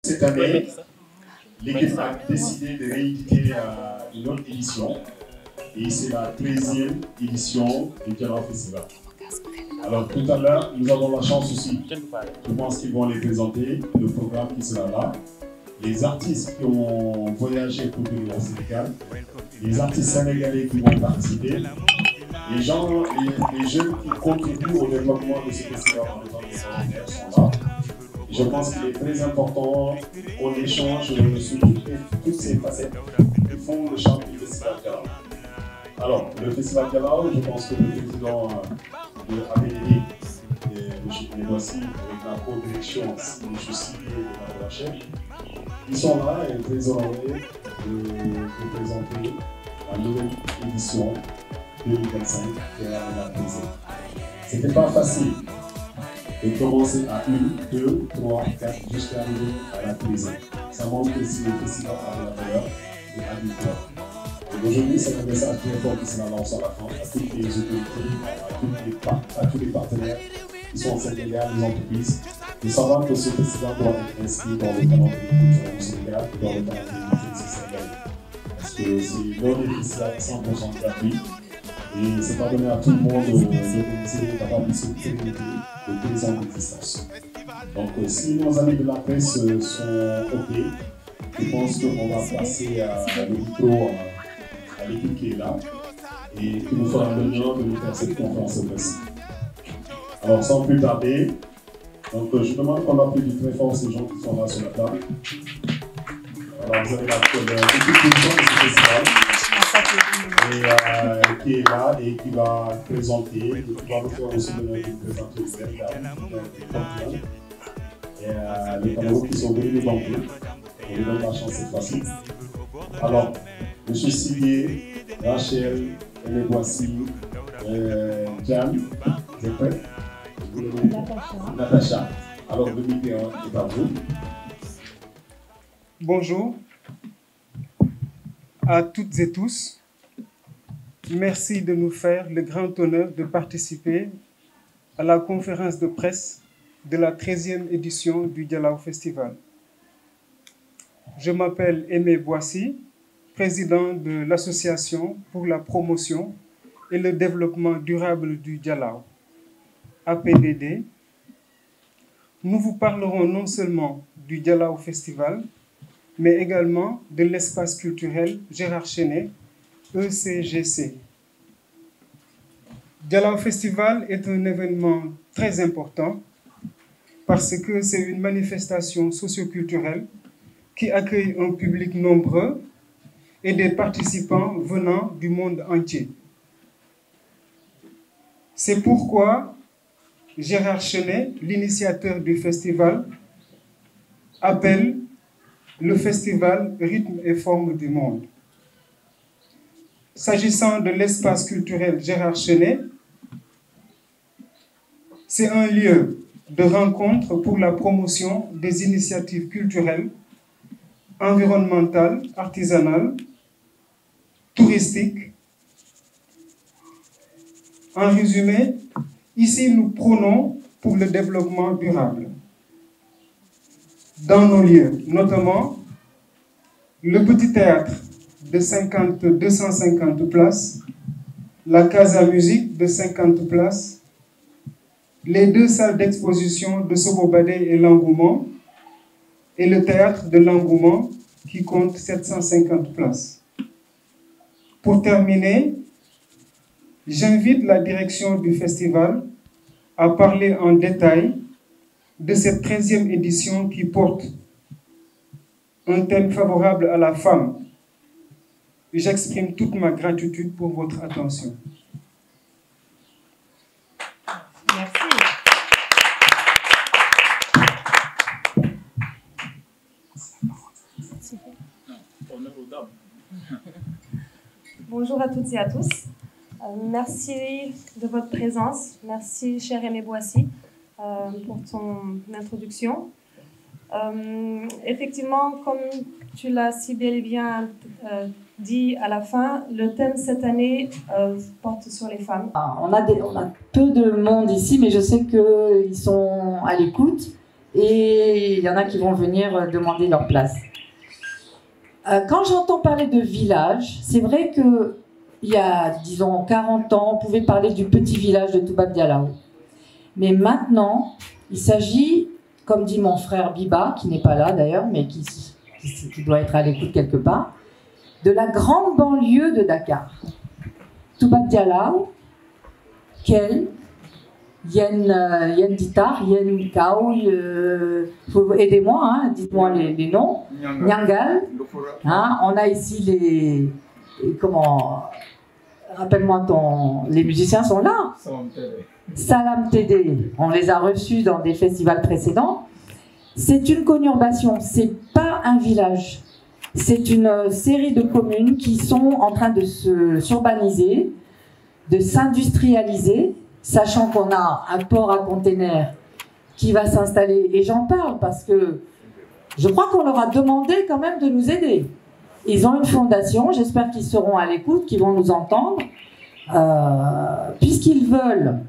Cette année, l'équipe a décidé de rééditer une autre édition. Et c'est la 13e édition du Dialaw Festival. Alors tout à l'heure, nous avons la chance aussi, je pense qu'ils vont les présenter, le programme qui sera là, les artistes qui ont voyagé pour venir au Sénégal, les artistes sénégalais qui vont participer, les jeunes qui contribuent au développement de ce festival en étant des volontaires sont là. Et je pense qu'il est très important qu'on échange sur toutes ces facettes qui font le charme du festival Dialaw. Alors, le festival Dialaw, je pense que le président de ABD, M. Voici, avec la co-direction M. Sidié de la chef, ils sont là et très honorés de présenter la nouvelle édition 2025 qui est la présente. Ce n'était pas facile de commencer à 1, 2, 3, 4 jusqu'à arriver à la 13e. Ça montre que si le festival a de la valeur et a du poids. Aujourd'hui, c'est un message très fort qui sera lancé à la France, à toutes les autorités, à tous les partenaires qui sont au Sénégal, les entreprises, de savoir que ce festival doit être inscrit dans le calendrier culturel du Sénégal et dans le calendrier du Sénégal. Parce que c'est l'un des festivals 100% gratuit et c'est pas donné à tout le monde d'avoir une sécurité de 2 ans d'existence. Donc, si nos amis de la presse sont OK, je pense qu'on va passer le micro à l'équipe qui est là et qui nous fera l'honneur de nous faire cette conférence de presse. Alors sans plus tarder, donc, je demande qu'on applaudisse très fort ces gens qui sont là sur la table. Alors vous avez l'équipe de ce festival qui est là et qui va présenter, qui va nous faire aussi l'honneur de présenter les champions et les camarades qui sont venus nous banquer. On lui donne la chance cette fois-ci. Alors, M. Sidié, Rachel, Aimé Boissy, Jan, vous êtes prêts? Natacha. Alors, le micro est à vous. Bonjour à toutes et tous. Merci de nous faire le grand honneur de participer à la conférence de presse de la 13e édition du Dialaw Festival. Je m'appelle Aimé Boissy, président de l'Association pour la promotion et le développement durable du Dialaw, APDD. Nous vous parlerons non seulement du Dialaw Festival, mais également de l'espace culturel Gérard Chenet, ECGC. Dialaw Festival est un événement très important parce que c'est une manifestation socioculturelle qui accueille un public nombreux et des participants venant du monde entier. C'est pourquoi Gérard Chenet, l'initiateur du festival, appelle le festival Rythme et forme du monde. S'agissant de l'espace culturel Gérard Chenet, c'est un lieu de rencontre pour la promotion des initiatives culturelles, environnementales, artisanales, touristiques. En résumé, ici nous prônons pour le développement durable. Dans nos lieux, notamment le petit théâtre de 250 places, la Casa Musique de 50 places, les 2 salles d'exposition de Sobobadé et l'Engouement, et le théâtre de l'Engouement qui compte 750 places. Pour terminer, j'invite la direction du festival à parler en détail de cette 13e édition qui porte un thème favorable à la femme. J'exprime toute ma gratitude pour votre attention. Merci. Bonjour à toutes et à tous. Merci de votre présence. Merci, cher Aimé Boissy, pour ton introduction. Effectivement, comme tu l'as si bel et bien dit à la fin, le thème cette année porte sur les femmes. On a peu de monde ici, mais je sais qu'ils sont à l'écoute et il y en a qui vont venir demander leur place. Quand j'entends parler de village, c'est vrai qu'il y a, disons, 40 ans, on pouvait parler du petit village de Toubab Dialaw. Mais maintenant, il s'agit, comme dit mon frère Biba, qui n'est pas là d'ailleurs, mais qui doit être à l'écoute quelque part, de la grande banlieue de Dakar. Toubab Dialaw, Kel, Yen Ditar, Yen Kao, aidez-moi, hein, dites-moi les noms. Nyangal, hein, on a ici rappelle-moi les musiciens sont là. Salam Tédé, on les a reçus dans des festivals précédents. C'est une conurbation, c'est pas un village. C'est une série de communes qui sont en train de s'urbaniser, de s'industrialiser, sachant qu'on a un port à containers qui va s'installer. Et j'en parle parce que je crois qu'on leur a demandé quand même de nous aider. Ils ont une fondation, j'espère qu'ils seront à l'écoute, qu'ils vont nous entendre, puisqu'ils veulent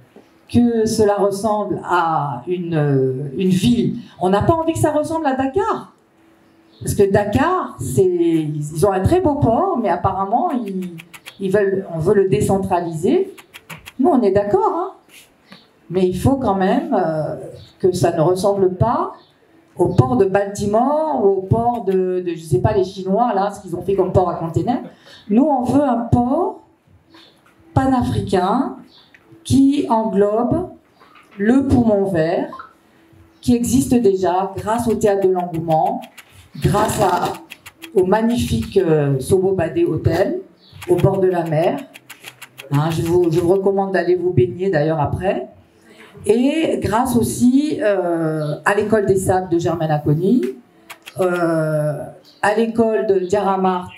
que cela ressemble à une ville. On n'a pas envie que ça ressemble à Dakar. Parce que Dakar, ils ont un très beau port, mais apparemment, on veut le décentraliser. Nous, on est d'accord, hein, mais il faut quand même que ça ne ressemble pas au port de Baltimore ou au port de je ne sais pas, les Chinois, là, ce qu'ils ont fait comme port à containers. Nous, on veut un port panafricain qui englobe le poumon vert, qui existe déjà grâce au Théâtre de l'Engouement, grâce au magnifique Sobo Badé Hotel, au bord de la mer. Hein, je vous recommande d'aller vous baigner d'ailleurs après. Et grâce aussi à l'école des sables de Germaine Acogny, à l'école de Diaramart,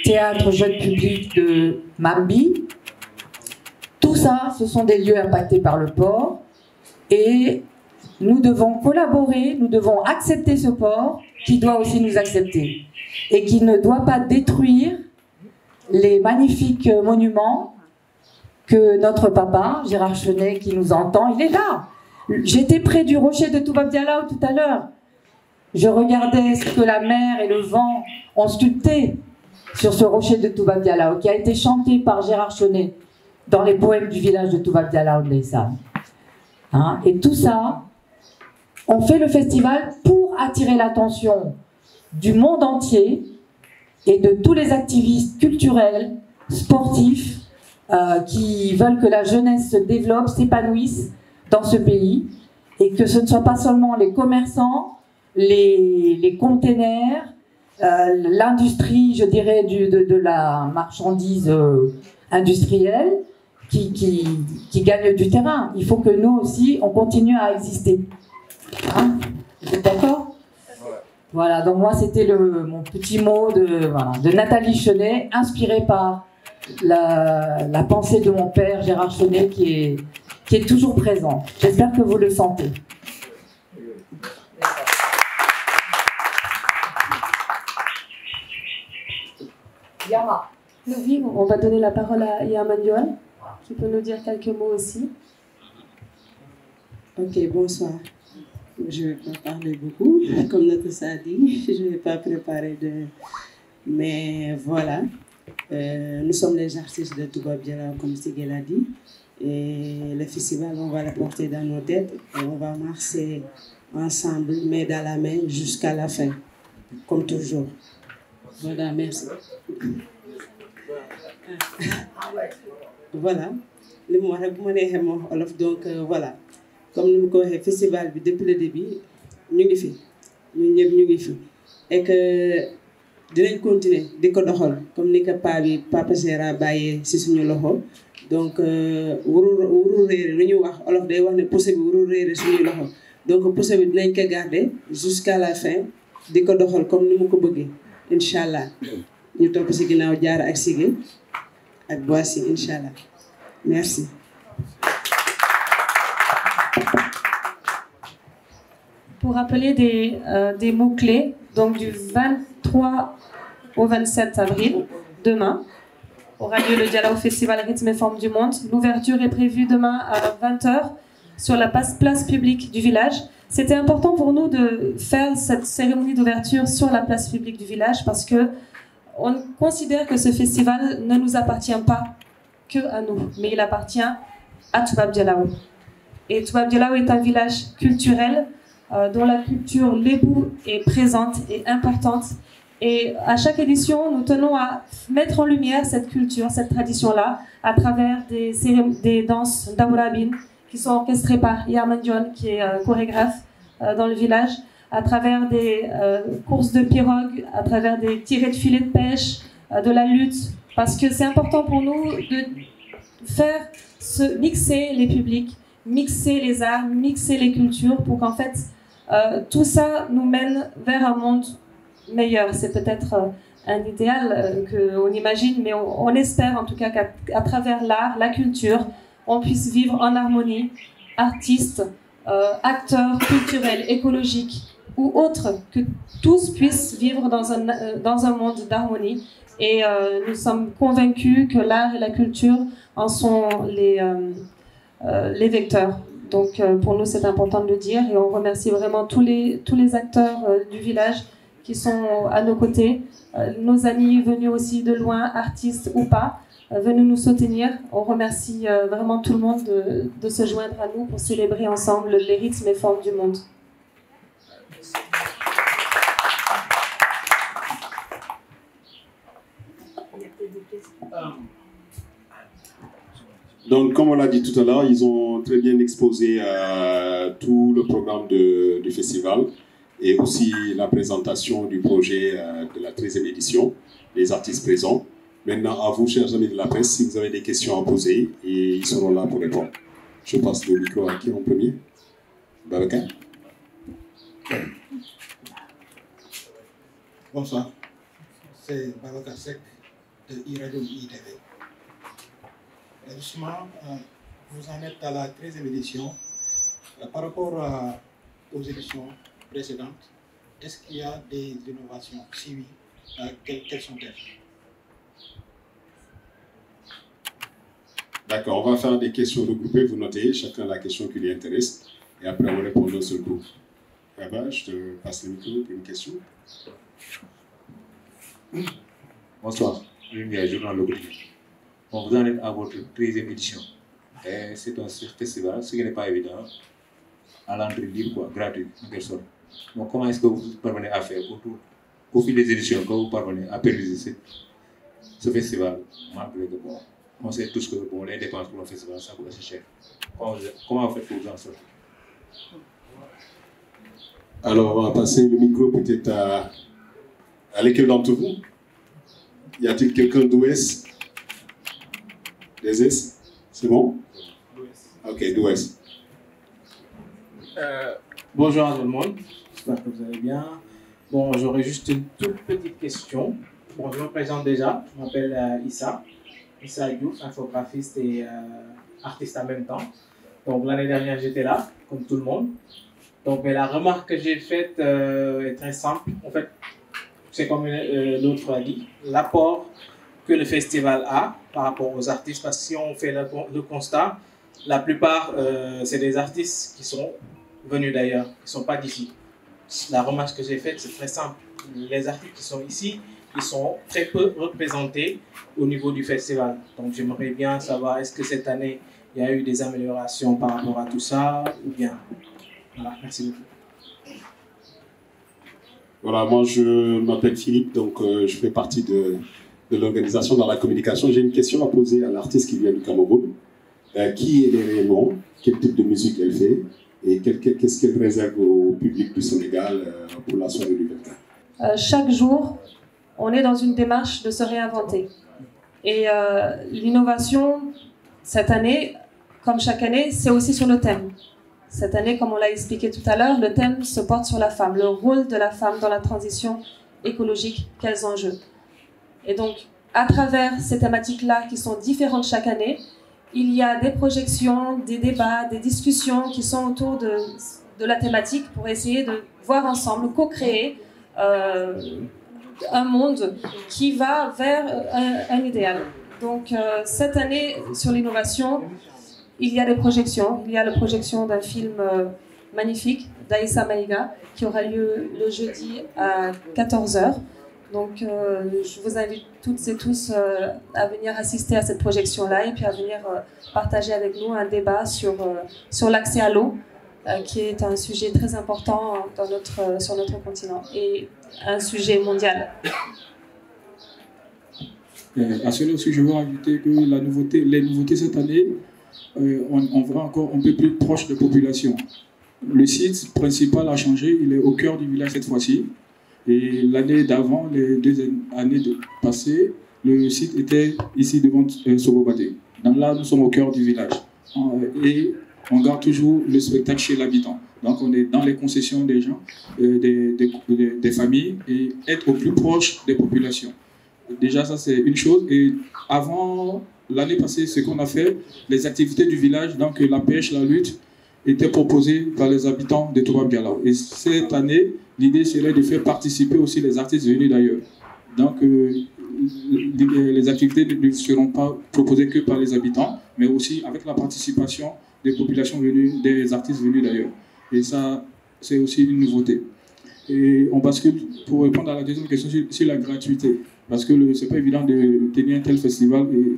théâtre jeune public de Mambi. Tout ça, ce sont des lieux impactés par le port. Et nous devons collaborer, nous devons accepter ce port qui doit aussi nous accepter. Et qui ne doit pas détruire les magnifiques monuments que notre papa, Gérard Chenet, qui nous entend, il est là. J'étais près du rocher de Toubab Dialaw tout à l'heure. Je regardais ce que la mer et le vent ont sculpté sur ce rocher de Toubab Dialaw, qui a été chanté par Gérard Chenet dans les poèmes du village de Toubab Dialaw de l'Aïssan. Hein? Et tout ça, on fait le festival pour attirer l'attention du monde entier et de tous les activistes culturels, sportifs, qui veulent que la jeunesse se développe, s'épanouisse dans ce pays, et que ce ne soit pas seulement les commerçants, les containers, l'industrie, je dirais, de la marchandise industrielle qui gagne du terrain. Il faut que nous aussi, on continue à exister. Hein? Vous êtes d'accord? Voilà, donc moi c'était mon petit mot de Nathalie Chenet, inspirée par la pensée de mon père Gérard Chenet qui est toujours présent. J'espère que vous le sentez. Yama. Oui, on va donner la parole à Yaman Yohan, qui peut nous dire quelques mots aussi. Ok, bonsoir. Je ne vais pas parler beaucoup, comme Natassa a dit, je ne vais pas préparer mais voilà. Nous sommes les artistes de Toubab Dialaw, comme Sigel a dit. Et le festival, on va le porter dans nos têtes et on va marcher ensemble, main dans la main, jusqu'à la fin, comme toujours. Voilà, merci. Voilà. Donc, voilà. Comme nous avons fait le festival depuis le début, nous sommes fi. Et que dinañ continuer di ko doxal comme ni ko Papa Gera bàyyee ci suñu loxo donc wuru réere lu ñu wax olof day wax ne pousse bi wuru réere suñu loxo donc pousse bi dinañ ko garder jusqu'à la fin di ko doxal comme ni mu ko bëggee inchallah ñu topp ci ginnaaw Jaara ak Sigé ak Boissy inchallah merci. Pour rappeler des mots-clés, donc du 23 au 27 avril, demain, aura lieu le Dialaw Festival Rythme et Forme du Monde. L'ouverture est prévue demain à 20h sur la place publique du village. C'était important pour nous de faire cette cérémonie d'ouverture sur la place publique du village parce que on considère que ce festival ne nous appartient pas que à nous, mais il appartient à Toubab Dialaw. Et Toubab Dialaw est un village culturel dont la culture lébou est présente et importante. Et à chaque édition, nous tenons à mettre en lumière cette culture, cette tradition-là, à travers des danses d'Abourabine qui sont orchestrées par Yarman Dion, qui est chorégraphe dans le village, à travers des courses de pirogues, à travers des tirées de filets de pêche, de la lutte, parce que c'est important pour nous de faire mixer les publics, mixer les arts, mixer les cultures, pour qu'en fait, tout ça nous mène vers un monde meilleur. C'est peut-être un idéal qu'on imagine, mais on espère en tout cas qu'à travers l'art, la culture, on puisse vivre en harmonie, artistes, acteurs culturels, écologiques ou autres, que tous puissent vivre dans un monde d'harmonie. Et nous sommes convaincus que l'art et la culture en sont les vecteurs. Donc pour nous, c'est important de le dire, et on remercie vraiment tous les acteurs du village qui sont à nos côtés, nos amis venus aussi de loin, artistes ou pas, venus nous soutenir. On remercie vraiment tout le monde de se joindre à nous pour célébrer ensemble les rythmes et formes du monde. Donc, comme on l'a dit tout à l'heure, ils ont très bien exposé tout le programme du festival et aussi la présentation du projet de la 13e édition, les artistes présents. Maintenant, à vous, chers amis de la presse, si vous avez des questions à poser, et ils seront là pour répondre. Je passe le micro à qui en premier? Babacar. Bonsoir, c'est Babacar Seck de iRadio ITV. Justement, vous en êtes à la 13e édition. Par rapport aux éditions précédentes, est-ce qu'il y a des innovations? Si oui, quelles sont-elles? D'accord, on va faire des questions regroupées. Vous notez chacun la question qui lui intéresse et après on répond d'un seul coup. Là-bas, je te passe le micro pour une question. Bonsoir, Lumière, journal Le Quotidien. Bon, vous en êtes à votre 13e édition. C'est un festival, ce qui n'est pas évident, à l'entrée libre, quoi, gratuit, en personne. Donc, comment est-ce que vous parvenez à faire au fil des éditions, que vous parvenez à pérenniser ce festival, malgré que bon, on sait tous que bon, les dépenses pour un festival, ça coûte assez cher. Comment vous faites pour vous en sortir? Alors, on va passer le micro peut-être à l'équipe d'entre vous. Y a-t-il quelqu'un d'Ouest? Des Est? C'est bon? Ok, d'Ouest. Bonjour à tout le monde, j'espère que vous allez bien. Bon, j'aurais juste une toute petite question. Bon, je me présente déjà, je m'appelle Issa Diouf, infographiste et artiste en même temps. Donc l'année dernière, j'étais là, comme tout le monde. Donc mais la remarque que j'ai faite est très simple. En fait, c'est comme l'autre a dit, l'apport que le festival a par rapport aux artistes. Parce que si on fait le constat, la plupart, c'est des artistes qui sont venus d'ailleurs, qui ne sont pas d'ici. La remarque que j'ai faite, c'est très simple. Les artistes qui sont ici, ils sont très peu représentés au niveau du festival. Donc j'aimerais bien savoir, est-ce que cette année, il y a eu des améliorations par rapport à tout ça, ou bien... Voilà, merci beaucoup. Voilà, moi je m'appelle Philippe, donc je fais partie de l'organisation dans la communication. J'ai une question à poser à l'artiste qui vient du Cameroun. Qui elle est réellement? Quel type de musique elle fait? Et qu'est-ce qu'elle réserve au public du Sénégal pour la soirée du 24? Chaque jour, on est dans une démarche de se réinventer. Et l'innovation, cette année, comme chaque année, c'est aussi sur le thème. Cette année, comme on l'a expliqué tout à l'heure, le thème se porte sur la femme, le rôle de la femme dans la transition écologique, quels enjeux. Et donc, à travers ces thématiques-là qui sont différentes chaque année, il y a des projections, des débats, des discussions qui sont autour de la thématique pour essayer de voir ensemble, co-créer un monde qui va vers un idéal. Donc, cette année, sur l'innovation, il y a des projections. Il y a la projection d'un film magnifique, d'Aïssa Maïga, qui aura lieu le jeudi à 14h. Donc, je vous invite toutes et tous à venir assister à cette projection-là et puis à venir partager avec nous un débat sur l'accès à l'eau, qui est un sujet très important sur notre continent et un sujet mondial. À cela aussi, je veux rajouter que les nouveautés cette année, on va encore un peu plus proche des populations. Le site principal a changé, il est au cœur du village cette fois-ci. Et l'année d'avant, les 2 années passées, le site était ici devant Sobobaté. Donc là, nous sommes au cœur du village. Et on garde toujours le spectacle chez l'habitant. Donc on est dans les concessions des gens, des familles, et être au plus proche des populations. Déjà, ça c'est une chose. Et avant, l'année passée, ce qu'on a fait, les activités du village, donc la pêche, la lutte, étaient proposées par les habitants de Toubab Dialaw. Et cette année, l'idée serait de faire participer aussi les artistes venus d'ailleurs. Donc, les activités ne seront pas proposées que par les habitants, mais aussi avec la participation des populations venues, des artistes venus d'ailleurs. Et ça, c'est aussi une nouveauté. Et on bascule pour répondre à la deuxième question sur la gratuité. Parce que ce n'est pas évident de tenir un tel festival. Et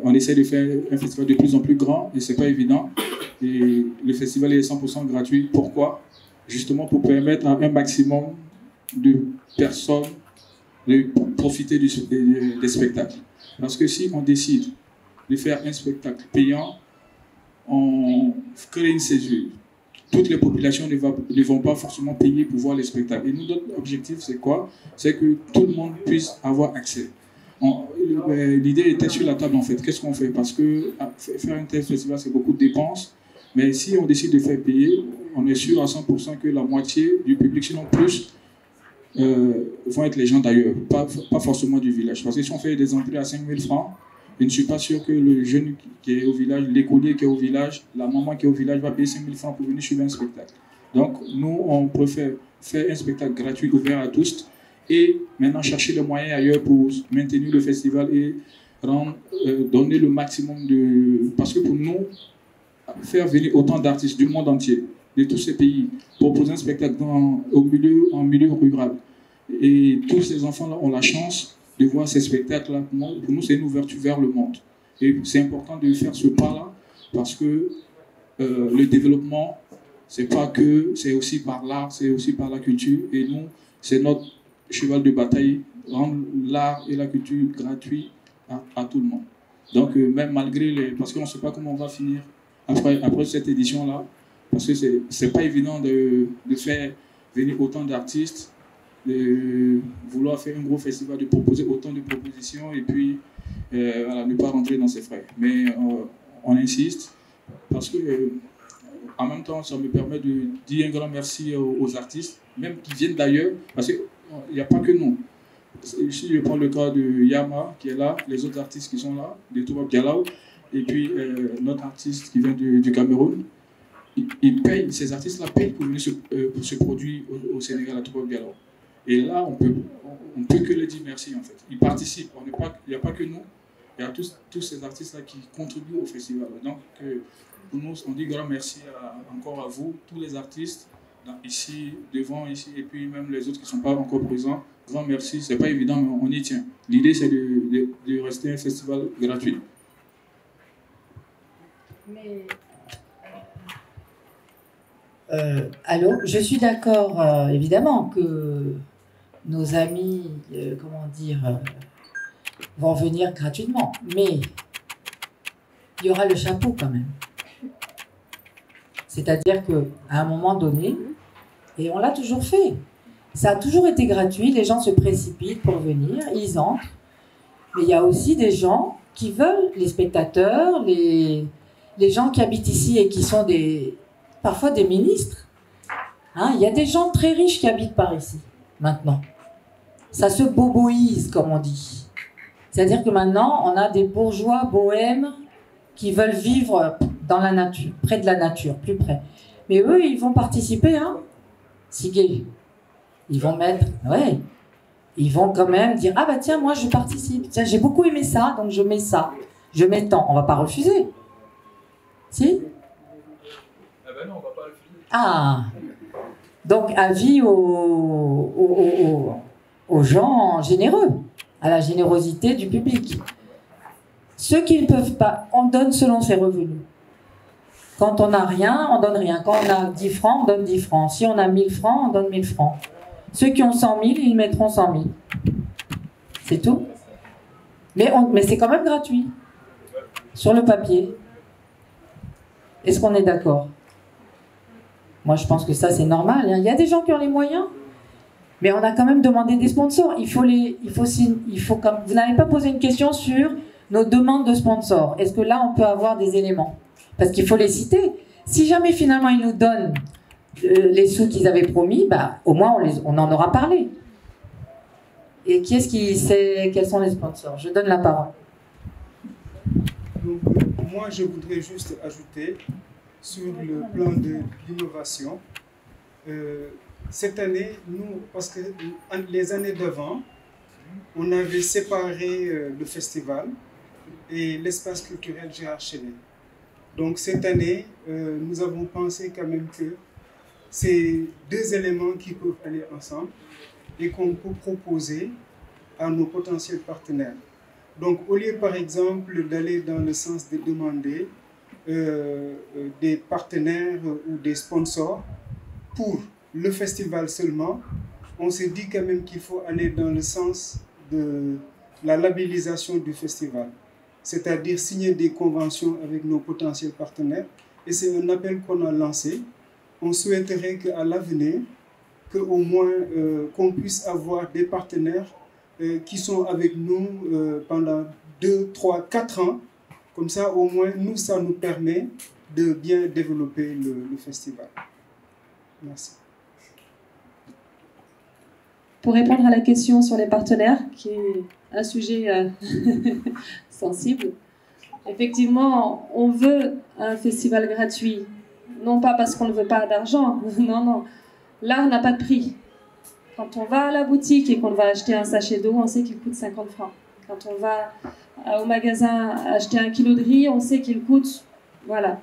on essaie de faire un festival de plus en plus grand et ce n'est pas évident. Et le festival est 100% gratuit. Pourquoi? Justement pour permettre à un maximum de personnes de profiter des spectacles. Parce que si on décide de faire un spectacle payant, on crée une césure. Toutes les populations ne vont pas forcément payer pour voir les spectacles. Et nous, notre objectif, c'est quoi? C'est que tout le monde puisse avoir accès. L'idée était sur la table, en fait. Qu'est-ce qu'on fait? Parce que faire un tel festival, c'est beaucoup de dépenses. Mais si on décide de faire payer, on est sûr à 100% que la moitié du public, sinon plus, vont être les gens d'ailleurs, pas forcément du village. Parce que si on fait des entrées à 5 000 francs, je ne suis pas sûr que le jeune qui est au village, l'écolier qui est au village, la maman qui est au village va payer 5 000 francs pour venir suivre un spectacle. Donc nous, on préfère faire un spectacle gratuit ouvert à tous et maintenant chercher les moyens ailleurs pour maintenir le festival et donner le maximum de... Parce que pour nous, faire venir autant d'artistes du monde entier, de tous ces pays, proposer un spectacle en milieu rural. Et tous ces enfants-là ont la chance de voir ces spectacles-là. Pour nous, c'est une ouverture vers le monde. Et c'est important de faire ce pas-là parce que le développement, c'est aussi par l'art, c'est aussi par la culture. Et nous, c'est notre cheval de bataille, rendre l'art et la culture gratuits à tout le monde. Donc, même malgré parce qu'on ne sait pas comment on va finir après cette édition-là, parce que c'est pas évident de faire venir autant d'artistes, de vouloir faire un gros festival, de proposer autant de propositions et puis voilà, ne pas rentrer dans ses frais. Mais on insiste parce que en même temps, ça me permet de dire un grand merci aux artistes, même qui viennent d'ailleurs, parce qu'il n'y a pas que nous. Ici, je prends le cas de Yama qui est là, les autres artistes qui sont là, de Toubab Dialaw, et puis notre artiste qui vient du Cameroun. Ces artistes-là payent pour venir pour se produire au Sénégal à Toubab Dialaw. Et là, on peut que leur dire merci en fait. Ils participent, il n'y a pas que nous, il y a tous ces artistes-là qui contribuent au festival. Donc, pour nous, on dit grand merci encore à vous, tous les artistes, ici, devant, ici, et puis même les autres qui ne sont pas encore présents. Grand merci, c'est pas évident, mais on y tient. L'idée, c'est de rester un festival gratuit. Mais... allô, je suis d'accord, évidemment, que nos amis, vont venir gratuitement, mais il y aura le chapeau quand même. C'est-à-dire qu'à un moment donné, et on l'a toujours fait, ça a toujours été gratuit, les gens se précipitent pour venir, ils entrent, mais il y a aussi des gens qui veulent, les spectateurs, les gens qui habitent ici et qui sont parfois des ministres. Hein, il y a des gens très riches qui habitent par ici, maintenant. Ça se boboise, comme on dit. C'est-à-dire que maintenant, on a des bourgeois bohèmes qui veulent vivre dans la nature, près de la nature, plus près. Mais eux, ils vont participer, hein, Sigé. Ils vont ils vont quand même dire, ah bah tiens, moi je participe. Tiens, j'ai beaucoup aimé ça, donc je mets ça. Je mets tant. On va pas refuser. Si? Ah ben non, on va pas refuser. Ah, Donc, avis aux gens généreux, à la générosité du public. Ceux qui ne peuvent pas, on donne selon ses revenus. Quand on n'a rien, on donne rien. Quand on a 10 francs, on donne 10 francs. Si on a 1000 francs, on donne 1000 francs. Ceux qui ont 100 000, ils mettront 100 000. C'est tout. Mais c'est quand même gratuit. Sur le papier. Est-ce qu'on est d'accord? Moi, je pense que ça, c'est normal. Il y a des gens qui ont les moyens. Mais on a quand même demandé des sponsors. Comme, vous n'avez pas posé une question sur nos demandes de sponsors. Est-ce que là, on peut avoir des éléments? Parce qu'il faut les citer. Si jamais, finalement, ils nous donnent les sous qu'ils avaient promis, bah, au moins, on en aura parlé. Et qui est-ce qui sait quels sont les sponsors? Je donne la parole. Donc, moi, je voudrais juste ajouter sur le plan de l'innovation. Cette année, nous, parce que les années d'avant, on avait séparé le festival et l'espace culturel Gérard Chenet. Donc cette année, nous avons pensé quand même que c'est deux éléments qui peuvent aller ensemble et qu'on peut proposer à nos potentiels partenaires. Donc au lieu par exemple d'aller dans le sens de demander des partenaires ou des sponsors pour le festival seulement, on s'est dit quand même qu'il faut aller dans le sens de la labellisation du festival, c'est-à-dire signer des conventions avec nos potentiels partenaires. Et c'est un appel qu'on a lancé. On souhaiterait qu'à l'avenir, qu'au moins qu'on puisse avoir des partenaires qui sont avec nous pendant 2, 3, 4 ans. Comme ça, au moins, nous, ça nous permet de bien développer le festival. Merci. Pour répondre à la question sur les partenaires, qui est un sujet sensible, effectivement, on veut un festival gratuit. Non pas parce qu'on ne veut pas d'argent, non, non. L'art n'a pas de prix. Quand on va à la boutique et qu'on va acheter un sachet d'eau, on sait qu'il coûte 50 francs. Quand on va au magasin acheter 1 kilo de riz, on sait qu'il coûte, voilà.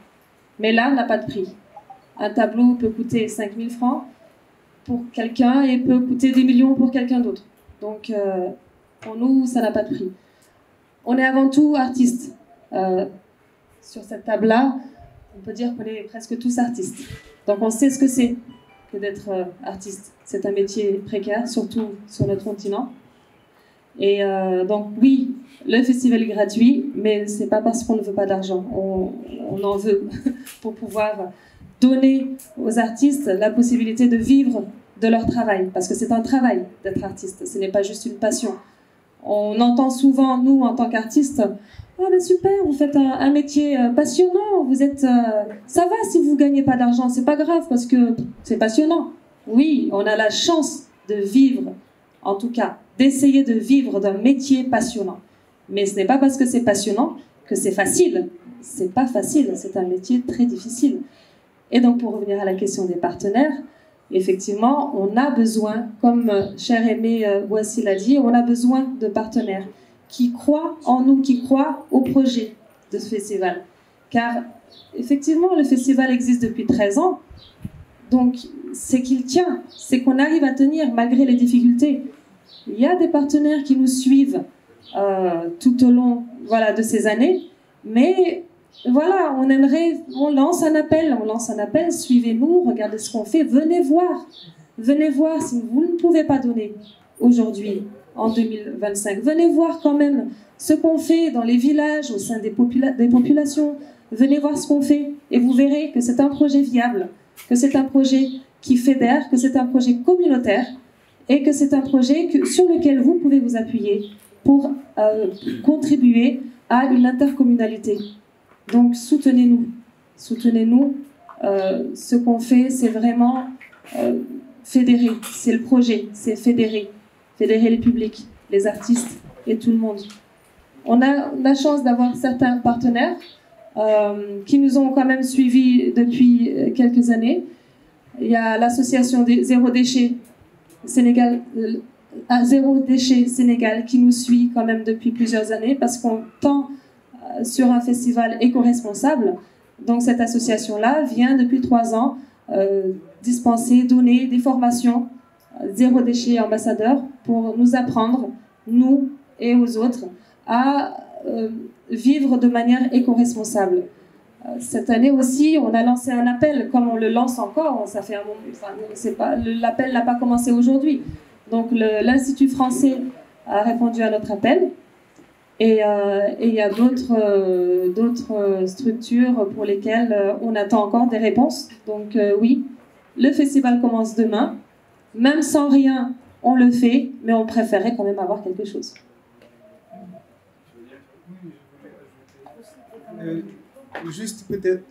Mais l'art n'a pas de prix. Un tableau peut coûter 5000 francs pour quelqu'un et peut coûter des millions pour quelqu'un d'autre. Donc, pour nous, ça n'a pas de prix. On est avant tout artistes. Sur cette table-là, on peut dire qu'on est presque tous artistes. Donc, on sait ce que c'est que d'être artiste. C'est un métier précaire, surtout sur notre continent. Et donc, oui, le festival est gratuit, mais ce n'est pas parce qu'on ne veut pas d'argent. On en veut pour pouvoir donner aux artistes la possibilité de vivre de leur travail, parce que c'est un travail d'être artiste, ce n'est pas juste une passion. On entend souvent, nous, en tant qu'artistes, « Ah ben super, vous faites un métier passionnant, vous êtes, ça va si vous ne gagnez pas d'argent, c'est pas grave, parce que c'est passionnant. » Oui, on a la chance de vivre, en tout cas, d'essayer de vivre d'un métier passionnant. Mais ce n'est pas parce que c'est passionnant que c'est facile. C'est pas facile, c'est un métier très difficile. Et donc, pour revenir à la question des partenaires, effectivement, on a besoin, comme cher Aimé Boissy l'a dit, on a besoin de partenaires qui croient en nous, qui croient au projet de ce festival. Car, effectivement, le festival existe depuis 13 ans, donc c'est qu'il tient, c'est qu'on arrive à tenir malgré les difficultés. Il y a des partenaires qui nous suivent tout au long, voilà, de ces années, mais voilà, on lance un appel, suivez-nous, regardez ce qu'on fait, venez voir si vous ne pouvez pas donner aujourd'hui, en 2025, venez voir quand même ce qu'on fait dans les villages, au sein des populations, venez voir ce qu'on fait, et vous verrez que c'est un projet viable, que c'est un projet qui fédère, que c'est un projet communautaire, et que c'est un projet sur lequel vous pouvez vous appuyer pour contribuer à une intercommunalité. Donc soutenez-nous. Soutenez-nous. Ce qu'on fait, c'est vraiment fédérer. C'est le projet, c'est fédérer. Fédérer les publics, les artistes et tout le monde. On a la chance d'avoir certains partenaires qui nous ont quand même suivis depuis quelques années. Il y a l'association Zéro Déchet Sénégal, Zéro Déchet Sénégal qui nous suit quand même depuis plusieurs années parce qu'on tend sur un festival éco-responsable. Donc cette association-là vient depuis 3 ans dispenser, donner des formations zéro déchet ambassadeur pour nous apprendre, nous et aux autres, à vivre de manière éco-responsable. Cette année aussi, on a lancé un appel, comme on le lance encore, ça fait un moment, enfin, l'appel n'a pas commencé aujourd'hui. Donc l'Institut français a répondu à notre appel. Et il y a d'autres structures pour lesquelles on attend encore des réponses. Donc oui, le festival commence demain. Même sans rien, on le fait, mais on préférait quand même avoir quelque chose. Juste peut-être,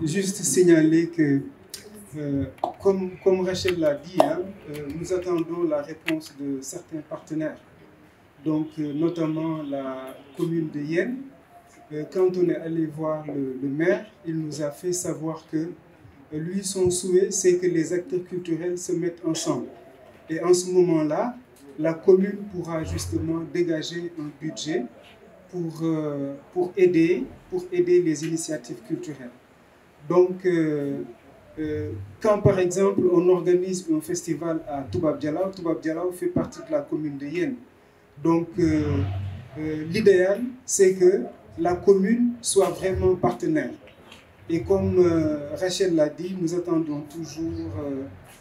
juste signaler que, comme Rachel l'a dit, hein, nous attendons la réponse de certains partenaires. Donc, notamment la commune de Yène. Quand on est allé voir le maire, il nous a fait savoir que lui, son souhait, c'est que les acteurs culturels se mettent ensemble. Et en ce moment-là, la commune pourra justement dégager un budget pour aider les initiatives culturelles. Donc, quand par exemple on organise un festival à Toubab Dialaw, Toubab Dialaw fait partie de la commune de Yène. Donc, l'idéal, c'est que la commune soit vraiment partenaire. Et comme Rachel l'a dit, nous attendons toujours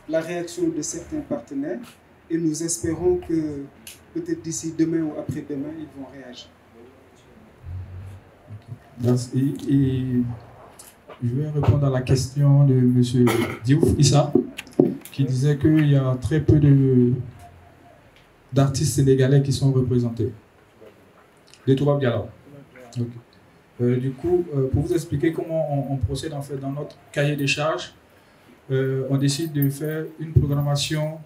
la réaction de certains partenaires et nous espérons que peut-être d'ici demain ou après-demain, ils vont réagir. Merci. Et je vais répondre à la question de M. Diouf Issa, qui disait qu'il y a très peu d'artistes sénégalais qui sont représentés. De Toubab Dialaw. Okay. Du coup, pour vous expliquer comment on procède en fait dans notre cahier des charges, on décide de faire une programmation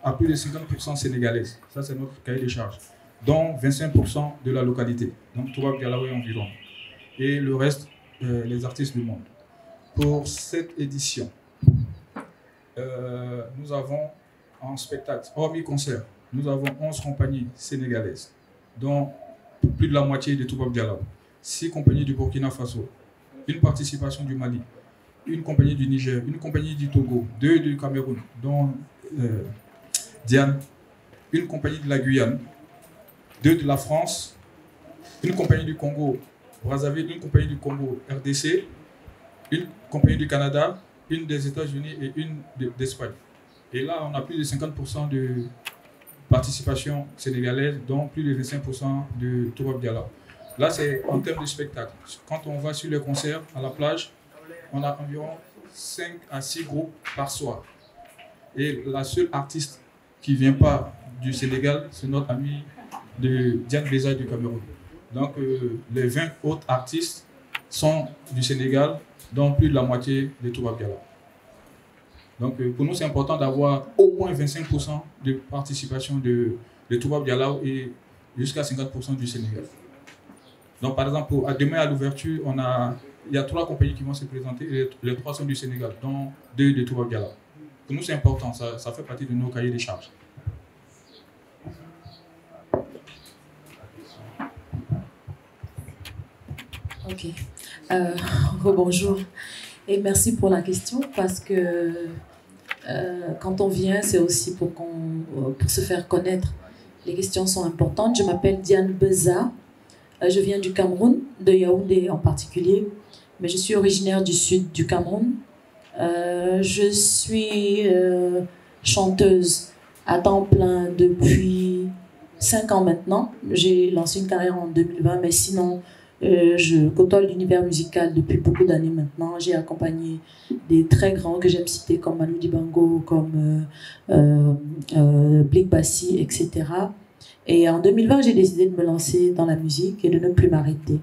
à plus de 50% sénégalaise. Ça, c'est notre cahier des charges, dont 25% de la localité, donc Toubab Dialaw et environ. Et le reste, les artistes du monde. Pour cette édition, nous avons en spectacle, hormis concert, nous avons 11 compagnies sénégalaises, dont plus de la moitié de Toubab Dialaw, 6 compagnies du Burkina Faso, une participation du Mali, une compagnie du Niger, une compagnie du Togo, 2 du Cameroun, dont Diane, une compagnie de la Guyane, 2 de la France, une compagnie du Congo, Brazzaville, une compagnie du Congo, RDC, une compagnie du Canada, une des États-Unis et une d'Espagne. Et là, on a plus de 50% de participation sénégalaise, dont plus de 25% de Toubab Dialaw. Là, c'est en termes de spectacle. Quand on va sur les concerts à la plage, on a environ 5 à 6 groupes par soir. Et la seule artiste qui ne vient pas du Sénégal, c'est notre ami de Diane Bézaï du Cameroun. Donc, les 20 autres artistes sont du Sénégal, dont plus de la moitié de Toubab Dialaw. Donc, pour nous, c'est important d'avoir au moins 25% de participation de Toubab Dialaw et jusqu'à 50% du Sénégal. Donc, par exemple, demain à l'ouverture, il y a 3 compagnies qui vont se présenter et les 3 sont du Sénégal, dont 2 de Toubab Dialaw. Pour nous, c'est important, ça fait partie de nos cahiers des charges. Ok. Rebonjour. Et merci pour la question parce que quand on vient, c'est aussi pour se faire connaître. Les questions sont importantes. Je m'appelle Diane Beza. Je viens du Cameroun, de Yaoundé en particulier, mais je suis originaire du sud du Cameroun. Je suis chanteuse à temps plein depuis 5 ans maintenant. J'ai lancé une carrière en 2020, mais sinon, je côtoie l'univers musical depuis beaucoup d'années maintenant. J'ai accompagné des très grands que j'aime citer comme Manu Dibango, comme Blick Bassi, etc. Et en 2020, j'ai décidé de me lancer dans la musique et de ne plus m'arrêter.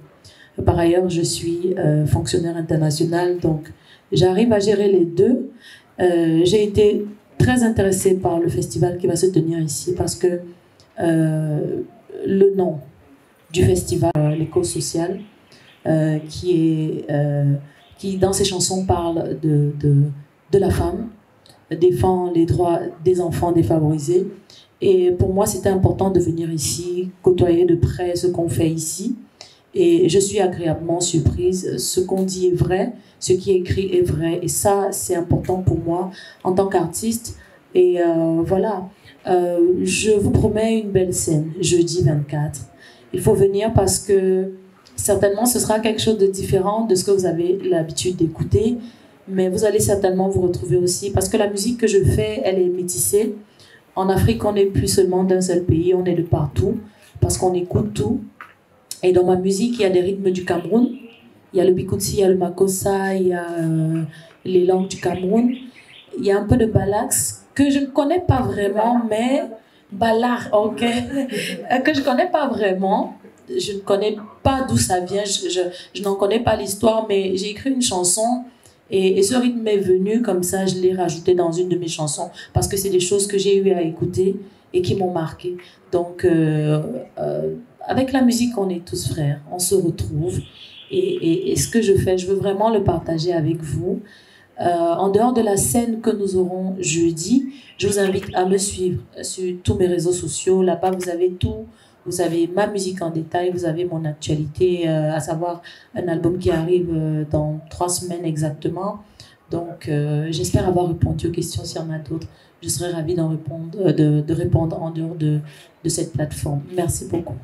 Par ailleurs, je suis fonctionnaire international, donc j'arrive à gérer les deux. J'ai été très intéressée par le festival qui va se tenir ici parce que le nom du festival, l'éco-social, qui dans ses chansons parle de la femme, défend les droits des enfants défavorisés. Et pour moi, c'était important de venir ici, côtoyer de près ce qu'on fait ici Et je suis agréablement surprise. Ce qu'on dit est vrai, ce qui est écrit est vrai. Et ça, c'est important pour moi en tant qu'artiste. Et voilà, je vous promets une belle scène, jeudi 24. Il faut venir parce que certainement ce sera quelque chose de différent de ce que vous avez l'habitude d'écouter. Mais vous allez certainement vous retrouver aussi. Parce que la musique que je fais, elle est métissée. En Afrique, on n'est plus seulement d'un seul pays, on est de partout. Parce qu'on écoute tout. Et dans ma musique, il y a des rythmes du Cameroun. Il y a le Bikutsi, il y a le Makossa, il y a les langues du Cameroun. Il y a un peu de Balax que je ne connais pas vraiment, mais Balar, ok, que je ne connais pas vraiment. Je ne connais pas d'où ça vient, je n'en connais pas l'histoire, mais j'ai écrit une chanson et ce rythme est venu comme ça, je l'ai rajouté dans une de mes chansons parce que c'est des choses que j'ai eu à écouter et qui m'ont marqué. Donc, avec la musique, on est tous frères, on se retrouve. Et ce que je fais, je veux vraiment le partager avec vous. En dehors de la scène que nous aurons jeudi, je vous invite à me suivre sur tous mes réseaux sociaux. Là-bas, vous avez tout. Vous avez ma musique en détail, vous avez mon actualité, à savoir un album qui arrive dans 3 semaines exactement. Donc, j'espère avoir répondu aux questions. S'il y en a d'autres, je serai ravie d'en répondre, de répondre en dehors de cette plateforme. Merci beaucoup.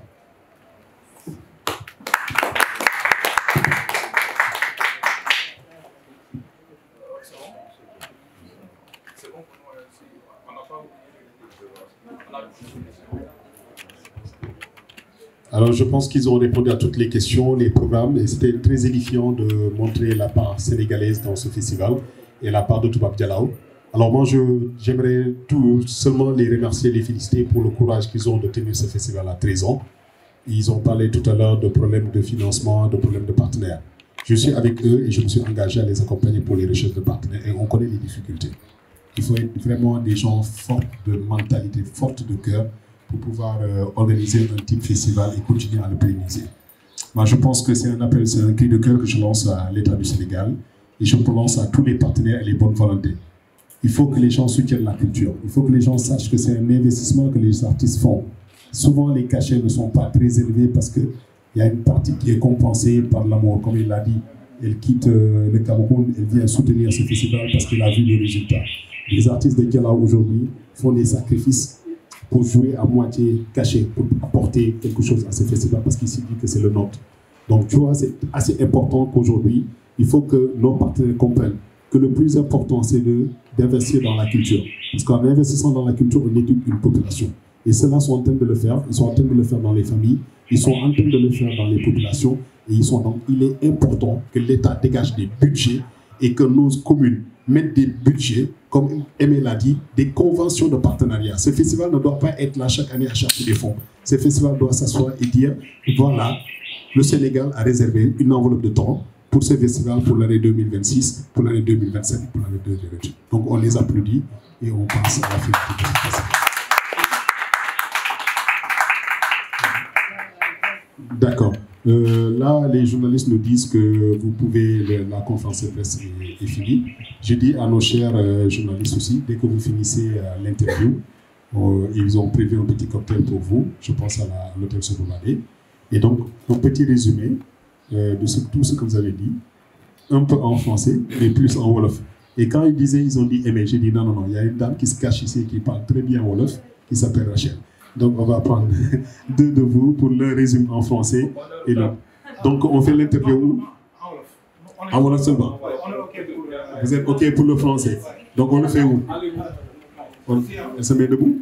Alors, je pense qu'ils ont répondu à toutes les questions, les programmes, et c'était très édifiant de montrer la part sénégalaise dans ce festival et la part de Toubab Dialaw. Alors moi, j'aimerais tout seulement les remercier, les féliciter pour le courage qu'ils ont de tenir ce festival à 13 ans. Ils ont parlé tout à l'heure de problèmes de financement, de problèmes de partenaires. Je suis avec eux et je me suis engagé à les accompagner pour les recherches de partenaires et on connaît les difficultés. Il faut être vraiment des gens forts de mentalité, forts de cœur, pour pouvoir organiser un type festival et continuer à le pérenniser. Moi, je pense que c'est un appel, c'est un cri de cœur que je lance à l'État du Sénégal et je lance à tous les partenaires et les bonnes volontés. Il faut que les gens soutiennent la culture. Il faut que les gens sachent que c'est un investissement que les artistes font. Souvent, les cachets ne sont pas très élevés parce qu'il y a une partie qui est compensée par l'amour. Comme il l'a dit, elle quitte le Cameroun, elle vient soutenir ce festival parce qu'elle a vu le résultat. Les artistes de Dialaw aujourd'hui font des sacrifices pour jouer à moitié caché, pour apporter quelque chose à ce festival parce qu'il s'est dit que c'est le nôtre. Donc tu vois, c'est assez important qu'aujourd'hui, il faut que nos partenaires comprennent que le plus important, c'est d'investir dans la culture. Parce qu'en investissant dans la culture, on éduque une population. Et ceux-là sont en train de le faire, ils sont en train de le faire dans les familles, ils sont en train de le faire dans les populations, et donc il est important que l'État dégage des budgets et que nos communes mettre des budgets, comme Aimé l'a dit, des conventions de partenariat. Ce festival ne doit pas être là chaque année à chercher des fonds. Ce festival doit s'asseoir et dire, voilà, le Sénégal a réservé une enveloppe de temps pour ce festival pour l'année 2026, pour l'année 2027, pour l'année 2028. Donc on les applaudit et on pense à la fin du festival. D'accord. Là, les journalistes nous disent que vous pouvez, la conférence de presse est finie. Je dis à nos chers journalistes aussi, dès que vous finissez l'interview, ils ont prévu un petit cocktail pour vous, je pense à l'hôtel Sobomadé. Et donc, un petit résumé de tout ce que vous avez dit, un peu en français, mais plus en Wolof. Et quand ils disaient, ils ont dit Aimé, j'ai dit non, non, non, il y a une dame qui se cache ici, qui parle très bien Wolof, qui s'appelle Rachel. Donc, on va prendre 2 de vous pour le résumé en français. Et là. Donc, on fait l'interview où? En Wolof seulement. Vous êtes OK pour le français. Donc, on le fait où? Elle se met debout?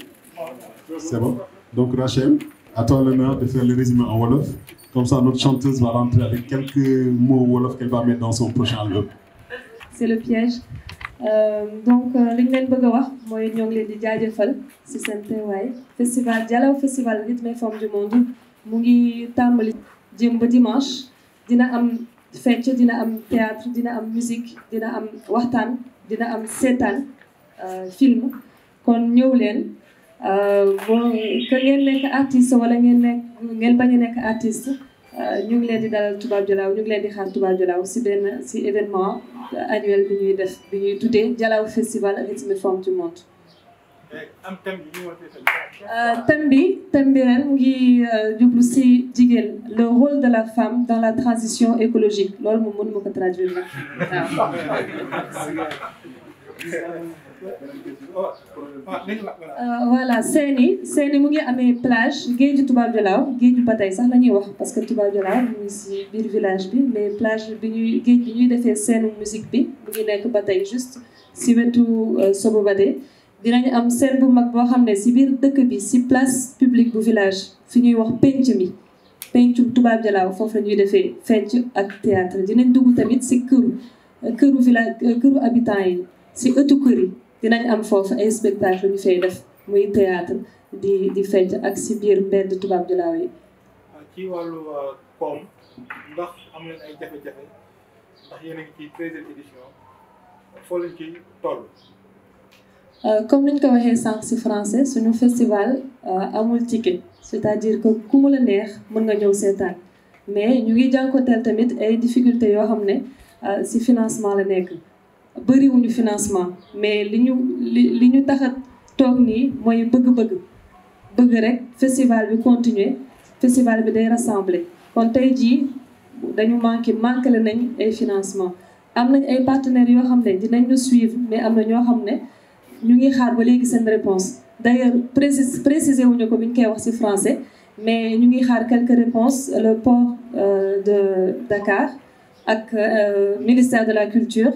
C'est bon? Donc, Rachel, à toi l'honneur de faire le résumé en Wolof. Comme ça, notre chanteuse va rentrer avec quelques mots Wolof qu'elle va mettre dans son prochain album. C'est le piège. Donc li ñu leen bëgg a wax mooy ñoo ngi leen di jaajëfal ci seen teewaay festival Dialaw festival rythme et forme du monde mu ngi tàmbali jëm ba dimanche dina am fecc dina am théâtre dina am musique dina am waxtaan dina am seetaan film kon ñëw leen que ngeen nekk artiste wala ngeen bañ a nekk artiste ñu ngi leen di dalal Toubab Dialaw ñu ngi leen di xaar Toubab Dialaw ci événement annuel bi ñuy tuddee Dialaw Festival rythme et forme du monde. thème bi ren mu ngi jublu si jigéen le rôle de la femme dans la transition écologique loolu moom mënuma ko traduire nag waaw voilà seeni mu ngi amee plage géeju Toubab Dialaw géeju ba tey sax la ñuy wax parce que Toubab Dialaw mu ngi si biir village bi mais plage bi ñuy géej bi ñuy defee seenu musique bi mu ngi nekk ba tey juste si wetu Sobobadé dinañu am scène bu mag boo xam ne si biir dëkk bi si place publique bu village fi ñuy wax pencu Toubab Dialaw foofu la ñuy defee fecc ak théâtre dinañ dugg tamit si këru village këru habitants yi si ëttu kër yi dinañ am foofu ay spectacle ñu fay def muy théâtre di fecc ak si biir mbedd Toubab Dialaw yi. ci wàllu koom ndax am nañ ay jafe-jafe ndax yéen a ngi ci 13e édition foo leen ciy toll. comme ni ñu ko waxee sànq si français suñu festival amul ticket c'est-à-dire que ku mu la neex mën nga ñëw seetaan mais ñu ngi jànkuwanteel tamit ay difficultés yoo xam ne si financement la nekk. bëriwuñu financement mais li ñu tax a toog nii mooy bëgg rek festival bi continuer festival bi day rassembler kon tey jii dañu manqué nañ ay financement am nañ ay partenaires yoo xam ne dinañ ñu suivre mais am na ñoo xam ne ñu ngi xaar ba léegi seen réponse d'ailleurs préciser wuñu ko bi ñu koy wax ci français mais ñu ngi xaar quelques réponses le port de Dakar ak ministère de la culture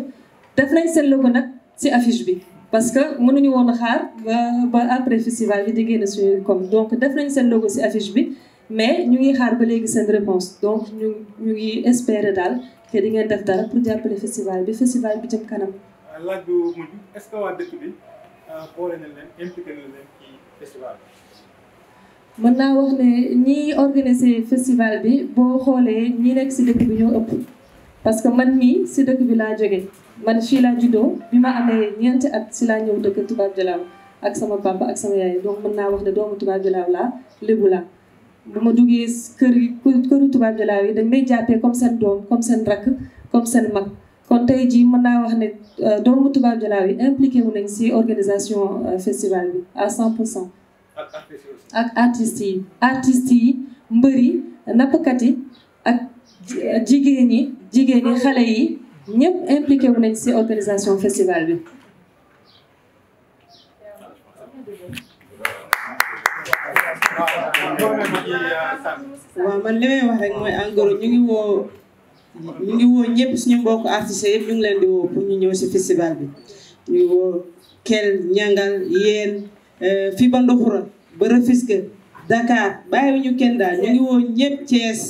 def nañ seen logo nag ci affiche bi parce que mënuñu woon a xaar ba après festival bi di génn suñu comme donc def nañ seen logo ci affiche bi mais ñu ngi xaar ba léegi seen réponse donc ñu ngi espérer daal que di ngeen def dara pour jàppale festival bi jëm kanam. laaj bu mujj est-ce que waa dëkk bi boole nañ leen impliqué nañ leen ci festival bi. mën naa wax ne ñi organiser festival bi boo xoolee ñi nekk ci dëkk bi ñoo ëpp parce que man mii ci dëkk bi laa jóge man fii laa juddoo bi ma amee ñeenti at ci laa ñëw dëkk Toubab Dialaw ak sama papa ak sama yaay donc mën naa wax ne doomu Toubab Dialaw laa lébu laa bu ma duggee këru Toubab Dialaw yi dañ may jàppee comme seen doom comme seen rakk comme seen mag kon tey jii mën naa wax ne doomu Toubab Dialaw yi impliqué wu nañ ci organisation festival bi à 100%. ak artistes yi mbër yi nappkat yi ak jigéen ñi xale yi ñëpp impliqué wu nañ ci organisation festival bi. waaw man li may wax rek mooy en gros ñu ngi woo ñëpp suñu mbokk artistes yëpp ñu ngi leen di woo pour ñu ñëw ci festival bi ñu ngi woo Kell Ñangal yéen fii ba Ndoxura ba Rufisque Dakar bàyyiwuñu kenn daal ñu ngi woo ñëpp Thiès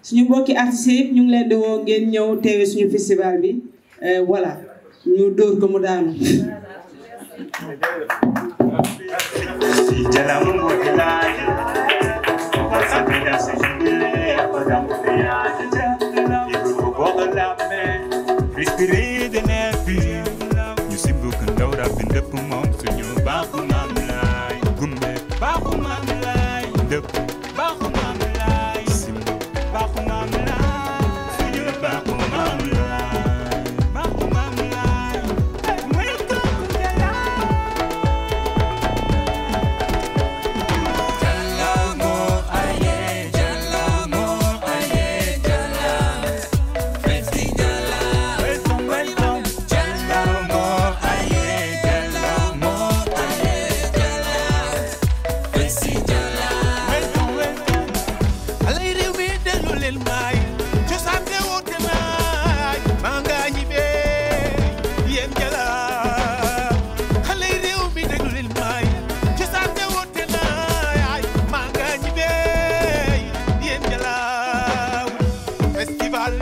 suñu mbokki artistes yëpp ñu ngi leen di woo ngeen ñëw teewe suñu festival bi voilà ñu dóor ko mu daanu. Respirer de neer bi ñu si bëgg ndaw rab bi ndëpp moom suñu baaxu maam laay gumbe baaxu maam laay ndëpp baaxu maam laay simb baaxu maam laay suñu baaxu maam laay baaxu maam laay muy kooku jalaay jalamo aye jalamo aye jalamo festi festival